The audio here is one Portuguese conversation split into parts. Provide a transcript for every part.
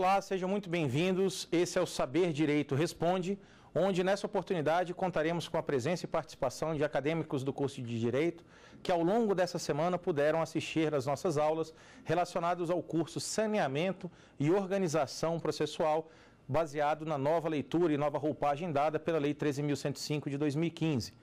Olá, sejam muito bem-vindos. Esse é o Saber Direito Responde, onde nessa oportunidade contaremos com a presença e participação de acadêmicos do curso de Direito que ao longo dessa semana puderam assistir às nossas aulas relacionadas ao curso Saneamento e Organização Processual, baseado na nova leitura e nova roupagem dada pela Lei 13.105 de 2015.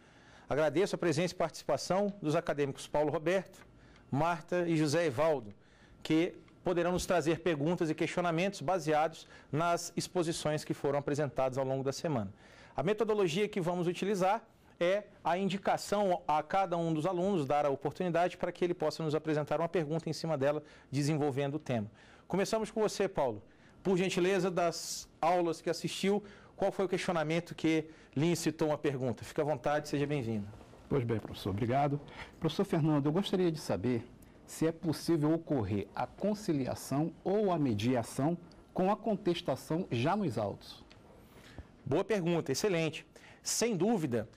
Agradeço a presença e participação dos acadêmicos Paulo Roberto, Marta e José Evaldo, que poderão nos trazer perguntas e questionamentos baseados nas exposições que foram apresentadas ao longo da semana. A metodologia que vamos utilizar é a indicação a cada um dos alunos, dar a oportunidade para que ele possa nos apresentar uma pergunta em cima dela, desenvolvendo o tema. Começamos com você, Paulo. Por gentileza, das aulas que assistiu, qual foi o questionamento que lhe incitou uma pergunta? Fique à vontade, seja bem-vindo. Pois bem, professor, obrigado. Professor Fernando, eu gostaria de saber se é possível ocorrer a conciliação ou a mediação com a contestação já nos autos. Boa pergunta, excelente. Sem dúvida,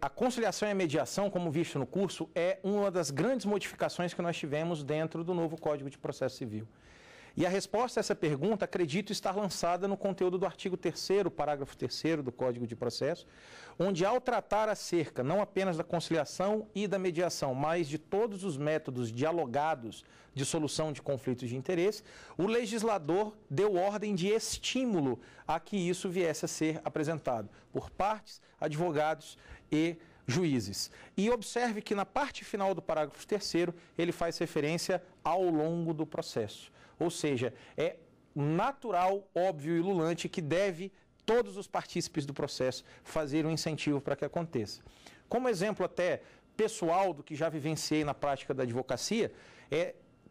a conciliação e a mediação, como visto no curso, é uma das grandes modificações que nós tivemos dentro do novo Código de Processo Civil. E a resposta a essa pergunta, acredito, estar lançada no conteúdo do artigo 3º, parágrafo 3º do Código de Processo, onde ao tratar acerca não apenas da conciliação e da mediação, mas de todos os métodos dialogados de solução de conflitos de interesse, o legislador deu ordem de estímulo a que isso viesse a ser apresentado por partes, advogados e juízes. E observe que na parte final do parágrafo 3º, ele faz referência ao longo do processo. Ou seja, é natural, óbvio e ululante que deve todos os partícipes do processo fazer um incentivo para que aconteça. Como exemplo até pessoal do que já vivenciei na prática da advocacia,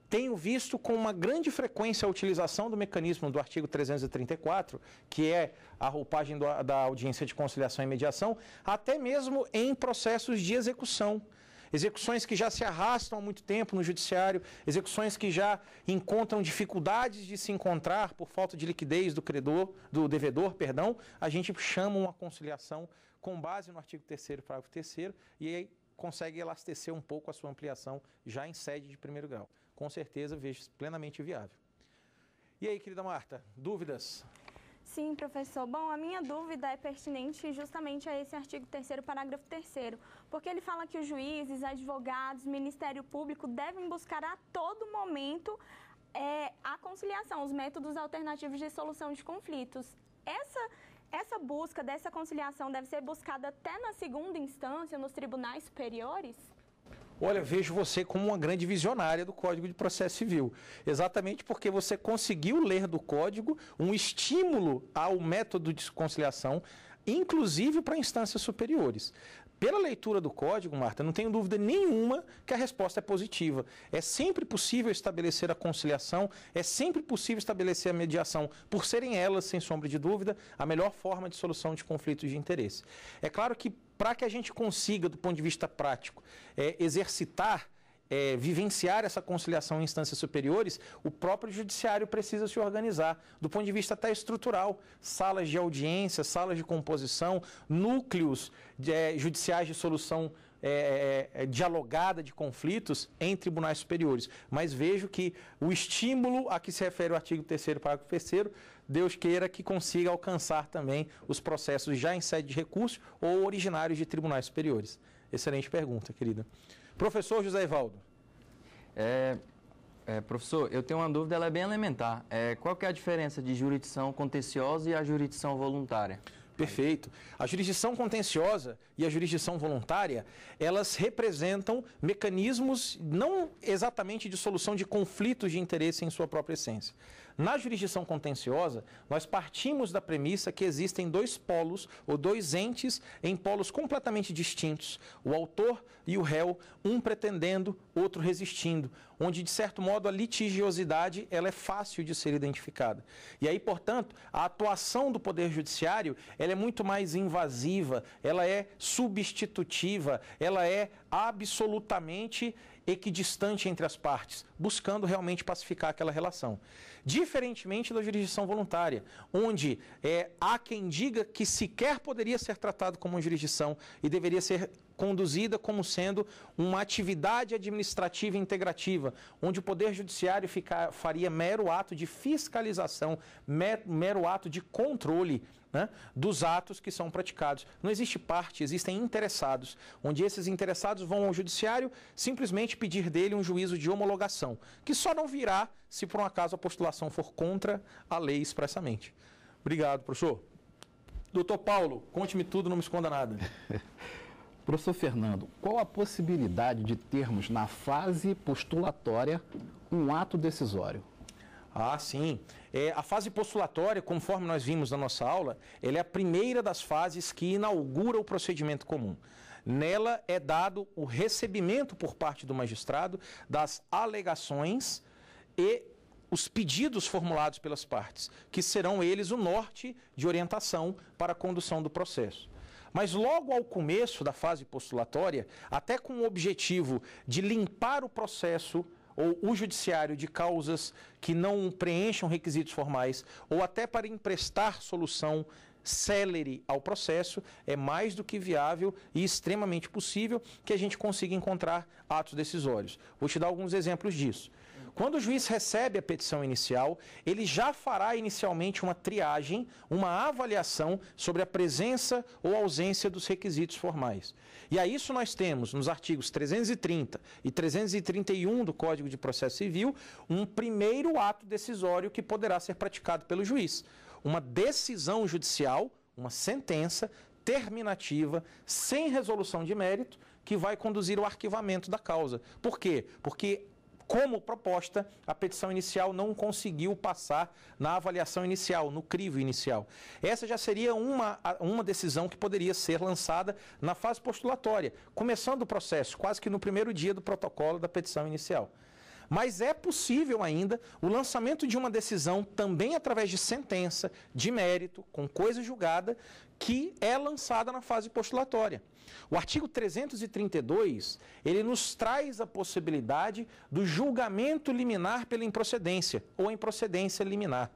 tenho visto com uma grande frequência a utilização do mecanismo do artigo 334, que é a roupagem da audiência de conciliação e mediação, até mesmo em processos de execução. Execuções que já se arrastam há muito tempo no judiciário, execuções que já encontram dificuldades de se encontrar por falta de liquidez do devedor, a gente chama uma conciliação com base no artigo 3º, parágrafo 3º, e aí consegue elastecer um pouco a sua ampliação já em sede de primeiro grau. Com certeza, vejo plenamente viável. E aí, querida Marta, dúvidas? Sim, professor. Bom, a minha dúvida é pertinente justamente a esse artigo 3º, parágrafo 3º, porque ele fala que os juízes, advogados, Ministério Público devem buscar a todo momento a conciliação, os métodos alternativos de solução de conflitos. Essa busca dessa conciliação deve ser buscada até na segunda instância, nos tribunais superiores? Olha, vejo você como uma grande visionária do Código de Processo Civil, exatamente porque você conseguiu ler do Código um estímulo ao método de conciliação, inclusive para instâncias superiores. Pela leitura do Código, Marta, não tenho dúvida nenhuma que a resposta é positiva. É sempre possível estabelecer a conciliação, é sempre possível estabelecer a mediação, por serem elas, sem sombra de dúvida, a melhor forma de solução de conflitos de interesse. É claro que para que a gente consiga, do ponto de vista prático, exercitar, vivenciar essa conciliação em instâncias superiores, o próprio judiciário precisa se organizar, do ponto de vista até estrutural, salas de audiência, salas de composição, núcleos judiciais de solução dialogada de conflitos em tribunais superiores. Mas vejo que o estímulo a que se refere o artigo 3º, parágrafo 3º, Deus queira que consiga alcançar também os processos já em sede de recurso ou originários de tribunais superiores. Excelente pergunta, querida. Professor José Evaldo. Professor, eu tenho uma dúvida, ela é bem elementar. Qual que é a diferença de jurisdição contenciosa e a jurisdição voluntária? Perfeito. A jurisdição contenciosa e a jurisdição voluntária, elas representam mecanismos não exatamente de solução de conflitos de interesse em sua própria essência. Na jurisdição contenciosa, nós partimos da premissa que existem dois polos ou dois entes em polos completamente distintos, o autor e o réu, um pretendendo, outro resistindo, onde, de certo modo, a litigiosidade ela é fácil de ser identificada. E aí, portanto, a atuação do Poder Judiciário ela é muito mais invasiva, ela é substitutiva, ela é absolutamente equidistante entre as partes, buscando realmente pacificar aquela relação. Diferentemente da jurisdição voluntária, onde há quem diga que sequer poderia ser tratado como uma jurisdição e deveria ser conduzida como sendo uma atividade administrativa integrativa, onde o Poder Judiciário faria mero ato de fiscalização, mero ato de controle, né, dos atos que são praticados. Não existe parte, existem interessados, onde esses interessados vão ao Judiciário simplesmente pedir dele um juízo de homologação, que só não virá se por um acaso a postulação for contra a lei expressamente. Obrigado, professor. Doutor Paulo, conte-me tudo, não me esconda nada. Professor Fernando, qual a possibilidade de termos na fase postulatória um ato decisório? Ah, sim. A fase postulatória, conforme nós vimos na nossa aula, ela é a primeira das fases que inaugura o procedimento comum. Nela é dado o recebimento por parte do magistrado das alegações e os pedidos formulados pelas partes, que serão eles o norte de orientação para a condução do processo. Mas logo ao começo da fase postulatória, até com o objetivo de limpar o processo ou o judiciário de causas que não preencham requisitos formais, ou até para emprestar solução célere ao processo, é mais do que viável e extremamente possível que a gente consiga encontrar atos decisórios. Vou te dar alguns exemplos disso. Quando o juiz recebe a petição inicial, ele já fará inicialmente uma triagem, uma avaliação sobre a presença ou ausência dos requisitos formais. E a isso nós temos, nos artigos 330 e 331 do Código de Processo Civil, um primeiro ato decisório que poderá ser praticado pelo juiz. Uma decisão judicial, uma sentença terminativa, sem resolução de mérito, que vai conduzir ao arquivamento da causa. Por quê? Porque como proposta, a petição inicial não conseguiu passar na avaliação inicial, no crivo inicial. Essa já seria uma decisão que poderia ser lançada na fase postulatória, começando o processo, quase que no primeiro dia do protocolo da petição inicial. Mas é possível ainda o lançamento de uma decisão também através de sentença, de mérito, com coisa julgada, que é lançada na fase postulatória. O artigo 332, ele nos traz a possibilidade do julgamento liminar pela improcedência, ou improcedência liminar.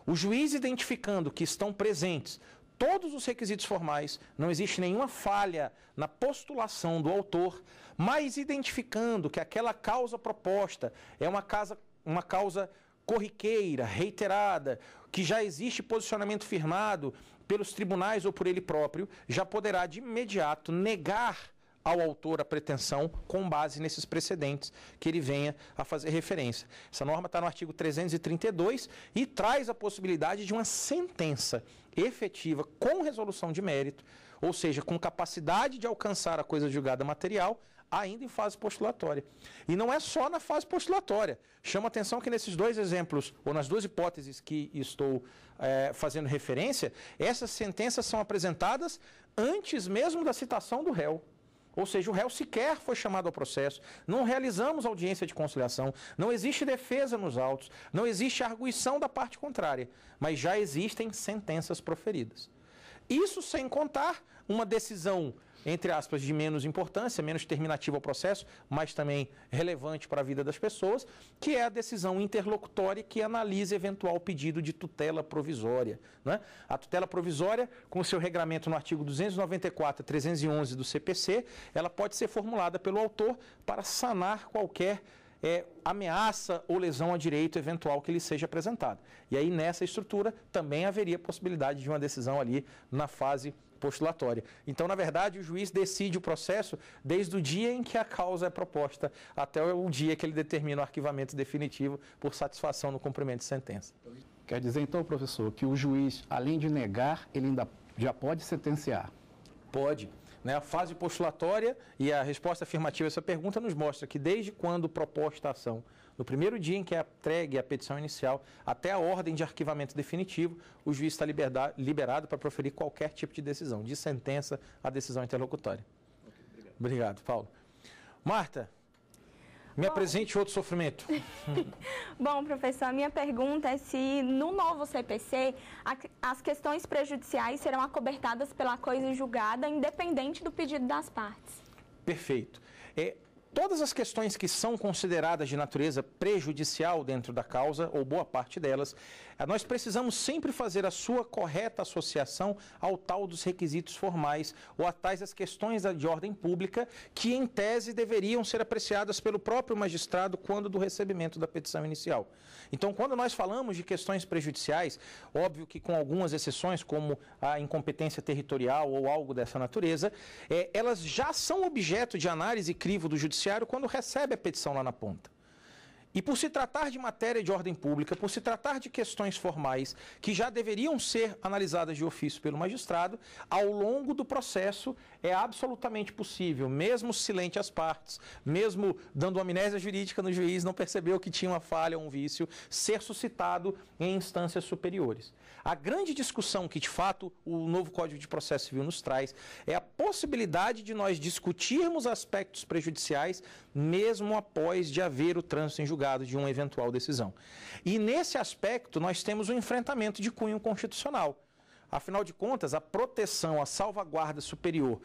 O juiz identificando que estão presentes todos os requisitos formais, não existe nenhuma falha na postulação do autor, mas identificando que aquela causa proposta é uma causa corriqueira, reiterada, que já existe posicionamento firmado pelos tribunais ou por ele próprio, já poderá de imediato negar ao autor a pretensão com base nesses precedentes que ele venha a fazer referência. Essa norma está no artigo 332 e traz a possibilidade de uma sentença efetiva com resolução de mérito, ou seja, com capacidade de alcançar a coisa julgada material, ainda em fase postulatória. E não é só na fase postulatória. Chama atenção que nesses dois exemplos, ou nas duas hipóteses que estou fazendo referência, essas sentenças são apresentadas antes mesmo da citação do réu. Ou seja, o réu sequer foi chamado ao processo, não realizamos audiência de conciliação, não existe defesa nos autos, não existe arguição da parte contrária, mas já existem sentenças proferidas. Isso sem contar uma decisão, entre aspas, de menos importância, menos terminativa ao processo, mas também relevante para a vida das pessoas, que é a decisão interlocutória que analisa eventual pedido de tutela provisória, né? A tutela provisória, com o seu regramento no artigo 294 e 311 do CPC, ela pode ser formulada pelo autor para sanar qualquer ameaça ou lesão a direito eventual que lhe seja apresentada. E aí, nessa estrutura, também haveria possibilidade de uma decisão ali na fase postulatória. Então, na verdade, o juiz decide o processo desde o dia em que a causa é proposta até o dia que ele determina o arquivamento definitivo por satisfação no cumprimento de sentença. Quer dizer, então, professor, que o juiz, além de negar, ele ainda já pode sentenciar? Pode. A fase postulatória e a resposta afirmativa a essa pergunta nos mostra que desde quando proposta a ação, no primeiro dia em que é entregue a petição inicial, até a ordem de arquivamento definitivo, o juiz está liberado para proferir qualquer tipo de decisão, de sentença a decisão interlocutória. Okay, obrigado, Paulo. Marta, me apresente outro sofrimento. Bom, professor, a minha pergunta é se no novo CPC as questões prejudiciais serão acobertadas pela coisa julgada, independente do pedido das partes. Perfeito. todas as questões que são consideradas de natureza prejudicial dentro da causa, ou boa parte delas, nós precisamos sempre fazer a sua correta associação ao tal dos requisitos formais ou a tais as questões de ordem pública que, em tese, deveriam ser apreciadas pelo próprio magistrado quando do recebimento da petição inicial. Então, quando nós falamos de questões prejudiciais, óbvio que com algumas exceções, como a incompetência territorial ou algo dessa natureza, elas já são objeto de análise e crivo do judiciário quando recebe a petição lá na ponta. E por se tratar de matéria de ordem pública, por se tratar de questões formais que já deveriam ser analisadas de ofício pelo magistrado, ao longo do processo é absolutamente possível, mesmo silente as partes, mesmo dando amnésia jurídica no juiz, não percebeu que tinha uma falha ou um vício, ser suscitado em instâncias superiores. A grande discussão que, de fato, o novo Código de Processo Civil nos traz é a possibilidade de nós discutirmos aspectos prejudiciais mesmo após de haver o trânsito em julgado de uma eventual decisão. E, nesse aspecto, nós temos um enfrentamento de cunho constitucional. Afinal de contas, a proteção, a salvaguarda superior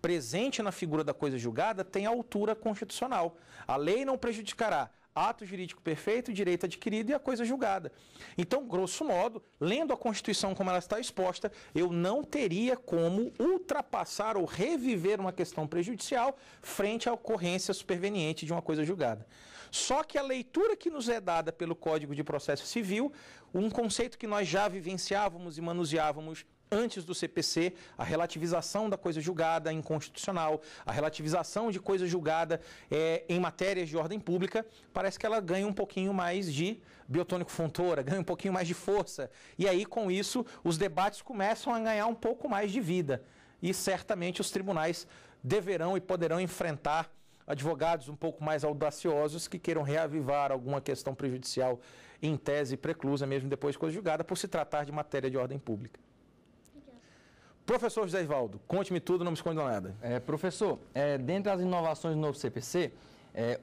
presente na figura da coisa julgada tem altura constitucional. A lei não prejudicará ato jurídico perfeito, direito adquirido e a coisa julgada. Então, grosso modo, lendo a Constituição como ela está exposta, eu não teria como ultrapassar ou reviver uma questão prejudicial frente à ocorrência superveniente de uma coisa julgada. Só que a leitura que nos é dada pelo Código de Processo Civil, um conceito que nós já vivenciávamos e manuseávamos antes do CPC, a relativização da coisa julgada inconstitucional, a relativização de coisa julgada em matérias de ordem pública, parece que ela ganha um pouquinho mais de biotônico-fontora, ganha um pouquinho mais de força. E aí, com isso, os debates começam a ganhar um pouco mais de vida. E certamente os tribunais deverão e poderão enfrentar advogados um pouco mais audaciosos que queiram reavivar alguma questão prejudicial em tese preclusa, mesmo depois de coisa julgada, por se tratar de matéria de ordem pública. Professor José Ivaldo, conte-me tudo, não me esconda nada. Professor, dentre as inovações do novo CPC,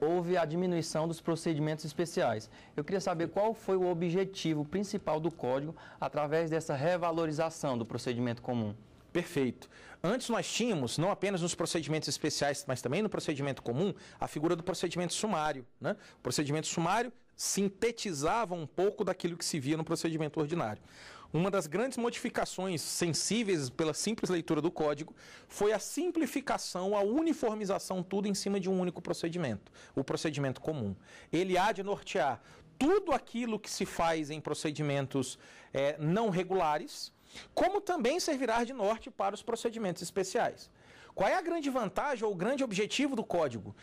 houve a diminuição dos procedimentos especiais. Eu queria saber qual foi o objetivo principal do Código através dessa revalorização do procedimento comum. Perfeito. Antes nós tínhamos, não apenas nos procedimentos especiais, mas também no procedimento comum, a figura do procedimento sumário, né? O procedimento sumário sintetizava um pouco daquilo que se via no procedimento ordinário. Uma das grandes modificações sensíveis pela simples leitura do Código foi a simplificação, a uniformização, tudo em cima de um único procedimento, o procedimento comum. Ele há de nortear tudo aquilo que se faz em procedimentos não regulares, como também servirá de norte para os procedimentos especiais. Qual é a grande vantagem ou o grande objetivo do Código?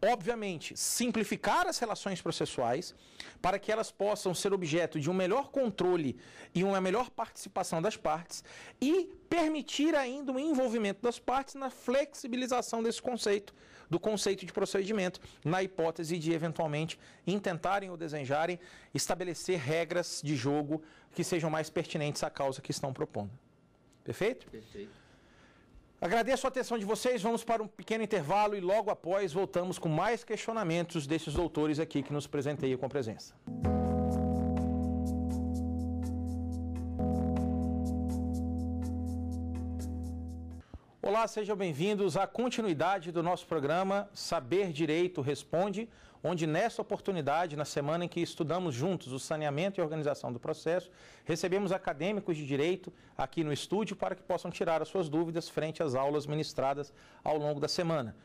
Obviamente, simplificar as relações processuais para que elas possam ser objeto de um melhor controle e uma melhor participação das partes e permitir ainda o envolvimento das partes na flexibilização desse conceito, do conceito de procedimento, na hipótese de, eventualmente, intentarem ou desejarem estabelecer regras de jogo que sejam mais pertinentes à causa que estão propondo. Perfeito? Perfeito. Agradeço a atenção de vocês, vamos para um pequeno intervalo e logo após voltamos com mais questionamentos desses doutores aqui que nos presenteiam com a presença. Olá, sejam bem-vindos à continuidade do nosso programa Saber Direito Responde, onde nesta oportunidade, na semana em que estudamos juntos o saneamento e organização do processo, recebemos acadêmicos de direito aqui no estúdio para que possam tirar as suas dúvidas frente às aulas ministradas ao longo da semana.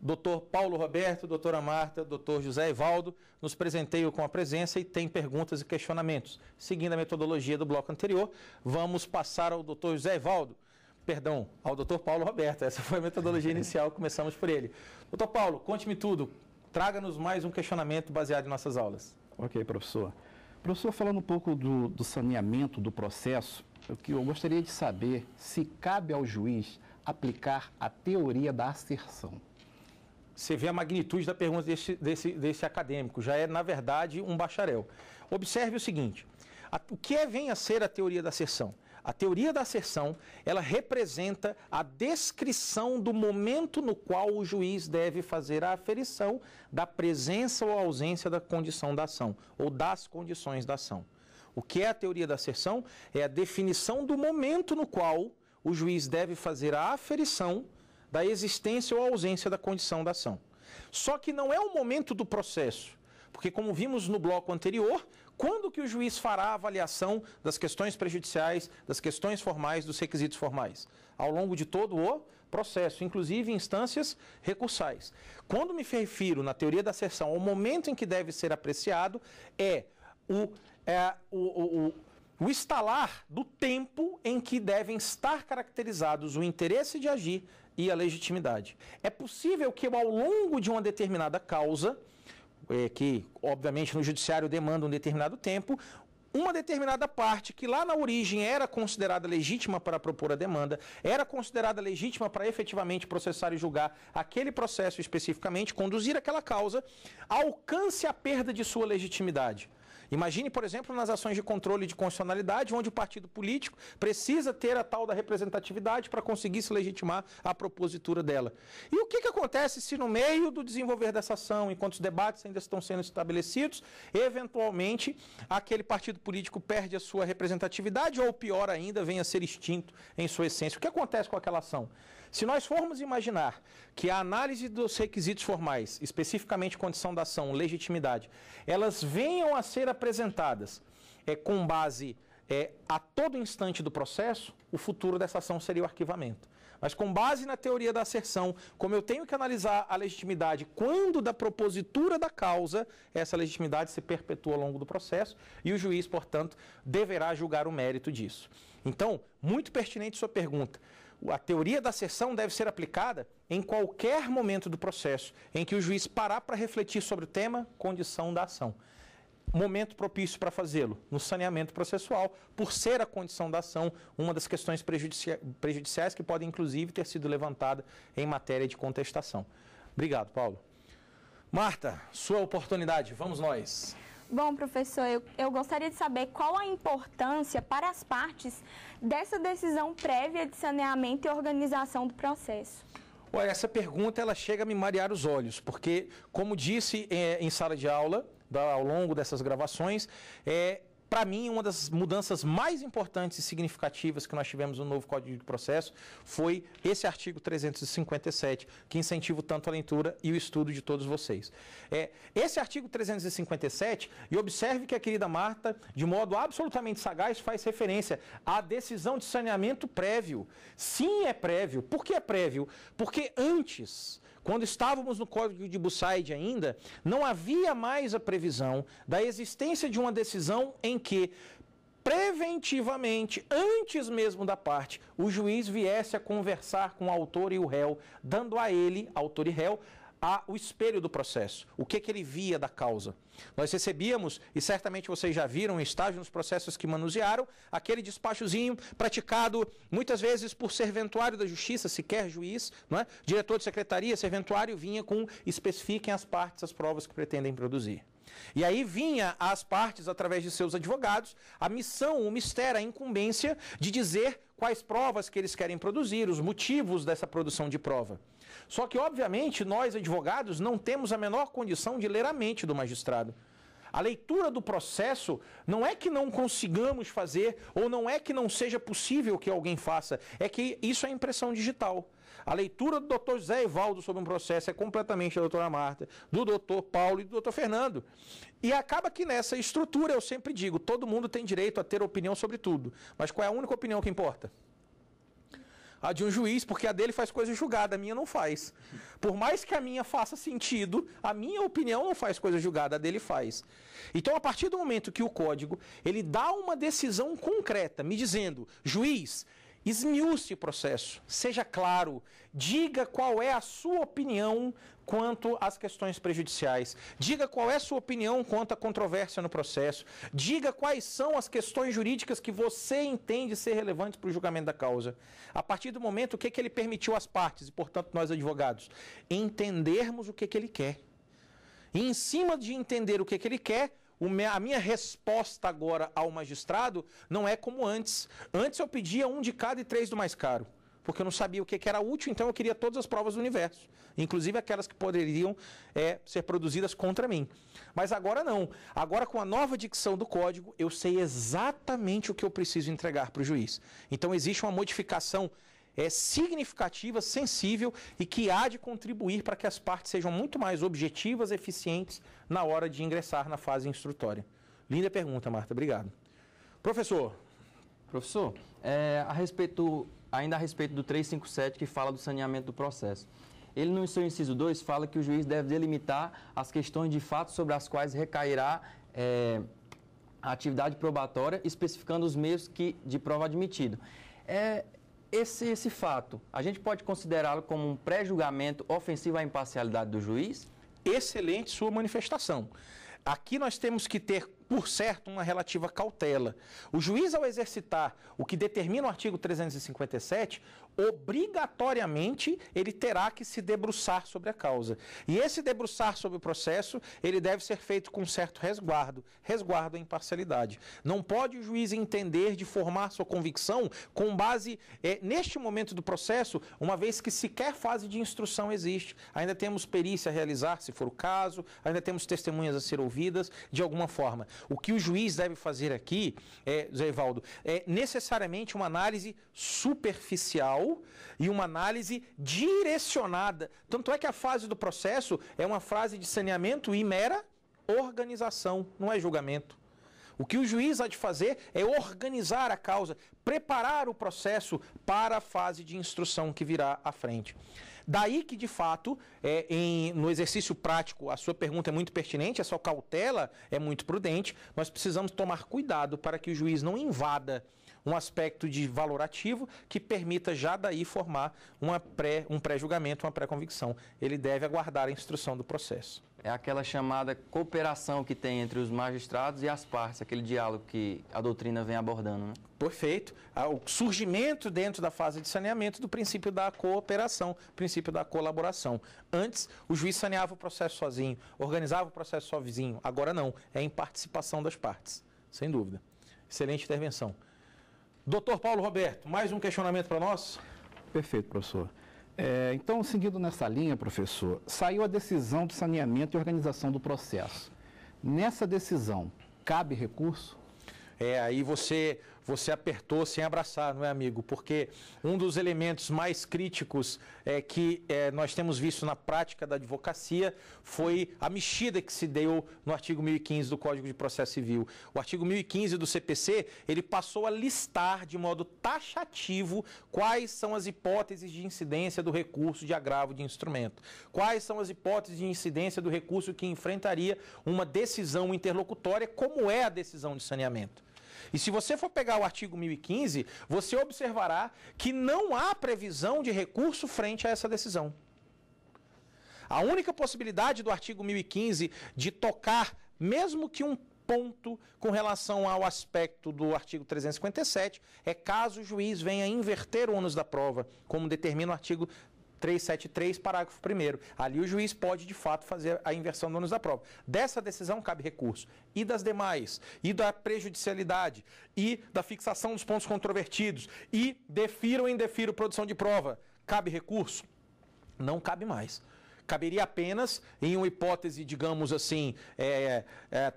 Dr. Paulo Roberto, doutora Marta, Dr. José Ivaldo nos presenteiam com a presença e têm perguntas e questionamentos. Seguindo a metodologia do bloco anterior, vamos passar ao Dr. José Ivaldo. Perdão, ao Dr. Paulo Roberto. Essa foi a metodologia inicial, começamos por ele. Dr. Paulo, conte-me tudo. Traga-nos mais um questionamento baseado em nossas aulas. Ok, professor. Professor, falando um pouco do saneamento do processo, eu gostaria de saber se cabe ao juiz aplicar a teoria da asserção. Você vê a magnitude da pergunta desse acadêmico. Já é, na verdade, um bacharel. Observe o seguinte. O que vem a ser a teoria da asserção? A teoria da asserção, ela representa a descrição do momento no qual o juiz deve fazer a aferição da presença ou ausência da condição da ação, ou das condições da ação. O que é a teoria da asserção? É a definição do momento no qual o juiz deve fazer a aferição da existência ou ausência da condição da ação. Só que não é o momento do processo, porque como vimos no bloco anterior, quando que o juiz fará a avaliação das questões prejudiciais, das questões formais, dos requisitos formais? Ao longo de todo o processo, inclusive em instâncias recursais. Quando me refiro, na teoria da asserção, ao momento em que deve ser apreciado, é o instalar do tempo em que devem estar caracterizados o interesse de agir e a legitimidade. É possível que ao longo de uma determinada causa, que obviamente no judiciário demanda um determinado tempo, uma determinada parte que lá na origem era considerada legítima para propor a demanda, era considerada legítima para efetivamente processar e julgar aquele processo especificamente, conduzir aquela causa, alcance a perda de sua legitimidade. Imagine, por exemplo, nas ações de controle de constitucionalidade, onde o partido político precisa ter a tal da representatividade para conseguir se legitimar a propositura dela. E o que acontece se no meio do desenvolver dessa ação, enquanto os debates ainda estão sendo estabelecidos, eventualmente aquele partido político perde a sua representatividade ou, pior ainda, venha a ser extinto em sua essência? O que acontece com aquela ação? Se nós formos imaginar que a análise dos requisitos formais, especificamente condição da ação, legitimidade, elas venham a ser apresentadas com base a todo instante do processo, o futuro dessa ação seria o arquivamento. Mas com base na teoria da asserção, como eu tenho que analisar a legitimidade quando da propositura da causa, essa legitimidade se perpetua ao longo do processo e o juiz, portanto, deverá julgar o mérito disso. Então, muito pertinente sua pergunta. A teoria da asserção deve ser aplicada em qualquer momento do processo em que o juiz parar para refletir sobre o tema, condição da ação. Momento propício para fazê-lo, no saneamento processual, por ser a condição da ação uma das questões prejudiciais que podem, inclusive, ter sido levantada em matéria de contestação. Obrigado, Paulo. Marta, sua oportunidade, vamos nós. Bom, professor, eu gostaria de saber qual a importância para as partes dessa decisão prévia de saneamento e organização do processo. Olha, essa pergunta ela chega a me marear os olhos, porque, como disse em sala de aula, ao longo dessas gravações, para mim, uma das mudanças mais importantes e significativas que nós tivemos no novo Código de Processo foi esse artigo 357, que incentiva tanto a leitura e o estudo de todos vocês. Esse artigo 357, e observe que a querida Marta, de modo absolutamente sagaz, faz referência à decisão de saneamento prévio. Sim, é prévio. Por que é prévio? Porque antes, quando estávamos no Código de Busaide ainda, não havia mais a previsão da existência de uma decisão em que, preventivamente, antes mesmo da parte, o juiz viesse a conversar com o autor e o réu, dando a ele, autor e réu, o espelho do processo, o que ele via da causa. Nós recebíamos, e certamente vocês já viram em estágio nos processos que manusearam, aquele despachozinho praticado muitas vezes por serventuário da justiça, sequer juiz, não é? Diretor de secretaria, serventuário, vinha com especifiquem as partes, as provas que pretendem produzir. E aí vinha às partes, através de seus advogados, a missão, o mistério, a incumbência de dizer quais provas que eles querem produzir, os motivos dessa produção de prova. Só que, obviamente, nós, advogados, não temos a menor condição de ler a mente do magistrado. A leitura do processo não é que não consigamos fazer, ou não é que não seja possível que alguém faça, é que isso é impressão digital. A leitura do doutor José Evaldo sobre um processo é completamente da doutora Marta, do doutor Paulo e do doutor Fernando. E acaba que nessa estrutura, eu sempre digo, todo mundo tem direito a ter opinião sobre tudo. Mas qual é a única opinião que importa? A de um juiz, porque a dele faz coisa julgada, a minha não faz. Por mais que a minha faça sentido, a minha opinião não faz coisa julgada, a dele faz. Então, a partir do momento que o código, ele dá uma decisão concreta, me dizendo, juiz, esmiúce o processo, seja claro, diga qual é a sua opinião quanto às questões prejudiciais, diga qual é a sua opinião quanto à controvérsia no processo, diga quais são as questões jurídicas que você entende ser relevantes para o julgamento da causa. A partir do momento, o que ele permitiu às partes, e portanto nós advogados, entendermos o que ele quer. E em cima de entender o que ele quer, a minha resposta agora ao magistrado não é como antes. Antes eu pedia 1 de cada e 3 do mais caro, porque eu não sabia o que era útil, então eu queria todas as provas do universo, inclusive aquelas que poderiam ser produzidas contra mim. Mas agora não. Agora, com a nova dicção do código, eu sei exatamente o que eu preciso entregar para o juiz. Então existe uma modificação significativa, sensível e que há de contribuir para que as partes sejam muito mais objetivas e eficientes na hora de ingressar na fase instrutória. Linda pergunta, Marta. Obrigado. Professor. Professor, ainda a respeito do 357, que fala do saneamento do processo. Ele, no seu inciso 2, fala que o juiz deve delimitar as questões de fato sobre as quais recairá a atividade probatória, especificando os meios de prova admitido. Esse fato, a gente pode considerá-lo como um pré-julgamento ofensivo à imparcialidade do juiz? Excelente sua manifestação. Aqui nós temos que ter, por certo, uma relativa cautela. O juiz, ao exercitar o que determina o artigo 357, obrigatoriamente ele terá que se debruçar sobre a causa. E esse debruçar sobre o processo, ele deve ser feito com certo resguardo à imparcialidade. Não pode o juiz entender de formar sua convicção com base neste momento do processo, uma vez que sequer fase de instrução existe. Ainda temos perícia a realizar, se for o caso, ainda temos testemunhas a ser ouvidas, de alguma forma. O que o juiz deve fazer aqui, Zé Evaldo, é necessariamente uma análise superficial e uma análise direcionada. Tanto é que a fase do processo é uma fase de saneamento e mera organização, não é julgamento. O que o juiz há de fazer é organizar a causa, preparar o processo para a fase de instrução que virá à frente. Daí que, de fato, no exercício prático, a sua pergunta é muito pertinente, a sua cautela é muito prudente. Nós precisamos tomar cuidado para que o juiz não invada um aspecto de valorativo que permita já daí formar um pré-julgamento, uma pré-convicção. Ele deve aguardar a instrução do processo. É aquela chamada cooperação que tem entre os magistrados e as partes, aquele diálogo que a doutrina vem abordando, né? Perfeito. O surgimento dentro da fase de saneamento do princípio da cooperação, princípio da colaboração. Antes, o juiz saneava o processo sozinho, organizava o processo sozinho. Agora não, é em participação das partes, sem dúvida. Excelente intervenção. Doutor Paulo Roberto, mais um questionamento para nós? Perfeito, professor. Então, seguindo nessa linha, professor, saiu a decisão de saneamento e organização do processo. Nessa decisão, cabe recurso? Aí você apertou sem abraçar, não é, amigo? Porque um dos elementos mais críticos que nós temos visto na prática da advocacia foi a mexida que se deu no artigo 1015 do Código de Processo Civil. O artigo 1015 do CPC, ele passou a listar de modo taxativo quais são as hipóteses de incidência do recurso de agravo de instrumento. Quais são as hipóteses de incidência do recurso que enfrentaria uma decisão interlocutória, como é a decisão de saneamento. E se você for pegar o artigo 1015, você observará que não há previsão de recurso frente a essa decisão. A única possibilidade do artigo 1015 de tocar, mesmo que um ponto com relação ao aspecto do artigo 357, é caso o juiz venha inverter o ônus da prova, como determina o artigo 373, parágrafo 1º. Ali o juiz pode, de fato, fazer a inversão do ônus da prova. Dessa decisão cabe recurso. E das demais, e da prejudicialidade, e da fixação dos pontos controvertidos, e defiro ou indefiro produção de prova, cabe recurso? Não cabe mais. Caberia apenas, em uma hipótese, digamos assim,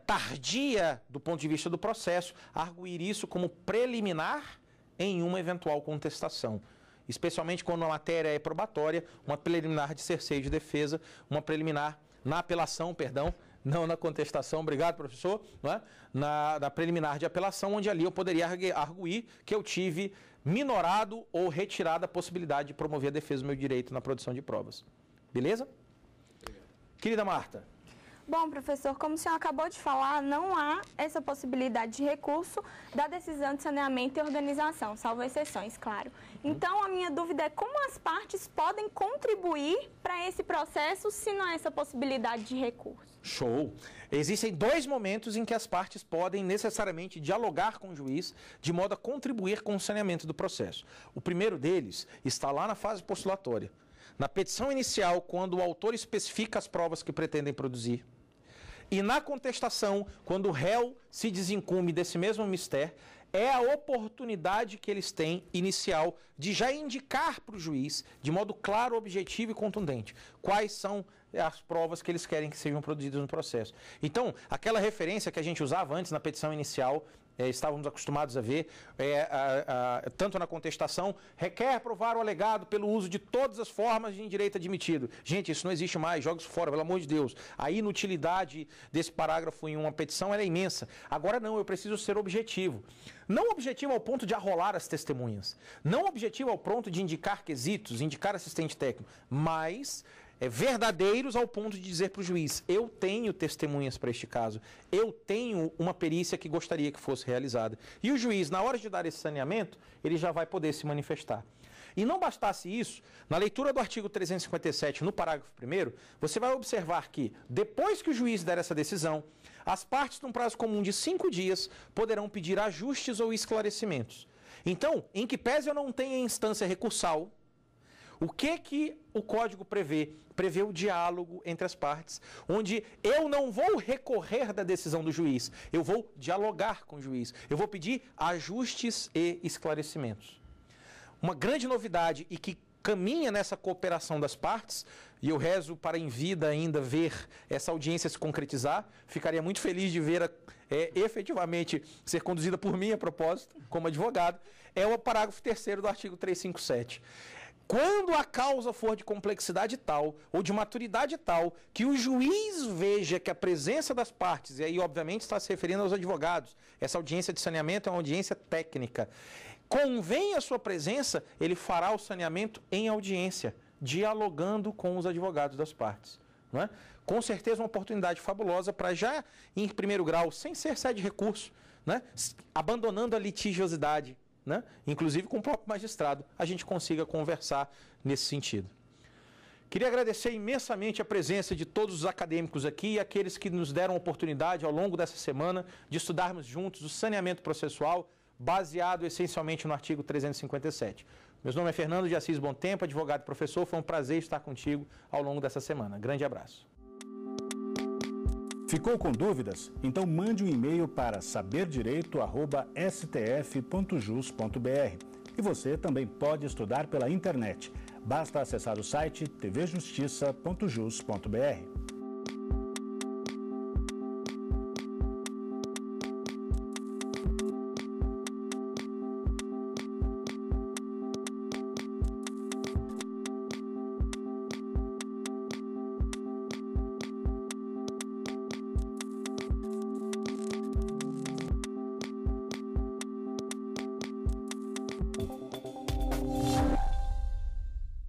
tardia do ponto de vista do processo, arguir isso como preliminar em uma eventual contestação. Especialmente quando a matéria é probatória, uma preliminar de cerceio de defesa, uma preliminar na apelação, perdão, não na contestação, obrigado, professor, não é? Na preliminar de apelação, onde ali eu poderia arguir que eu tive minorado ou retirado a possibilidade de promover a defesa do meu direito na produção de provas. Beleza? Querida Marta. Bom, professor, como o senhor acabou de falar, não há essa possibilidade de recurso da decisão de saneamento e organização, salvo exceções, claro. Então, a minha dúvida é como as partes podem contribuir para esse processo se não há essa possibilidade de recurso? Show! Existem dois momentos em que as partes podem necessariamente dialogar com o juiz de modo a contribuir com o saneamento do processo. O primeiro deles está lá na fase postulatória. Na petição inicial, quando o autor especifica as provas que pretendem produzir, e na contestação, quando o réu se desincumbe desse mesmo mistério, é a oportunidade que eles têm inicial de já indicar para o juiz, de modo claro, objetivo e contundente, quais são as provas que eles querem que sejam produzidas no processo. Então, aquela referência que a gente usava antes na petição inicial, estávamos acostumados a ver, tanto na contestação, requer provar o alegado pelo uso de todas as formas de indireito admitido. Gente, isso não existe mais, joga isso fora, pelo amor de Deus. A inutilidade desse parágrafo em uma petição é imensa. Agora não, eu preciso ser objetivo. Não objetivo ao ponto de arrolar as testemunhas. Não objetivo ao ponto de indicar quesitos, indicar assistente técnico, mas verdadeiros ao ponto de dizer para o juiz, eu tenho testemunhas para este caso, eu tenho uma perícia que gostaria que fosse realizada. E o juiz, na hora de dar esse saneamento, ele já vai poder se manifestar. E não bastasse isso, na leitura do artigo 357, no parágrafo 1º, você vai observar que, depois que o juiz der essa decisão, as partes, num prazo comum de 5 dias, poderão pedir ajustes ou esclarecimentos. Então, em que pese eu não tenha instância recursal, o que o Código prevê? Prevê o diálogo entre as partes, onde eu não vou recorrer da decisão do juiz, eu vou dialogar com o juiz, eu vou pedir ajustes e esclarecimentos. Uma grande novidade e que caminha nessa cooperação das partes, e eu rezo para em vida ainda ver essa audiência se concretizar, ficaria muito feliz de ver efetivamente ser conduzida por mim a propósito, como advogado, é o parágrafo 3º do artigo 357. Quando a causa for de complexidade tal, ou de maturidade tal, que o juiz veja que a presença das partes, e aí obviamente está se referindo aos advogados, essa audiência de saneamento é uma audiência técnica, convém a sua presença, ele fará o saneamento em audiência, dialogando com os advogados das partes. Não é? Com certeza uma oportunidade fabulosa para já, em primeiro grau, sem ser sede de recurso, né? Abandonando a litigiosidade, né? Inclusive com o próprio magistrado, a gente consiga conversar nesse sentido. Queria agradecer imensamente a presença de todos os acadêmicos aqui e aqueles que nos deram a oportunidade ao longo dessa semana de estudarmos juntos o saneamento processual, baseado essencialmente no artigo 357. Meu nome é Fernando de Assis Bom Tempo, advogado e professor. Foi um prazer estar contigo ao longo dessa semana. Grande abraço. Ficou com dúvidas? Então mande um e-mail para saberdireito@stf.jus.br. E você também pode estudar pela internet. Basta acessar o site tvjustiça.jus.br.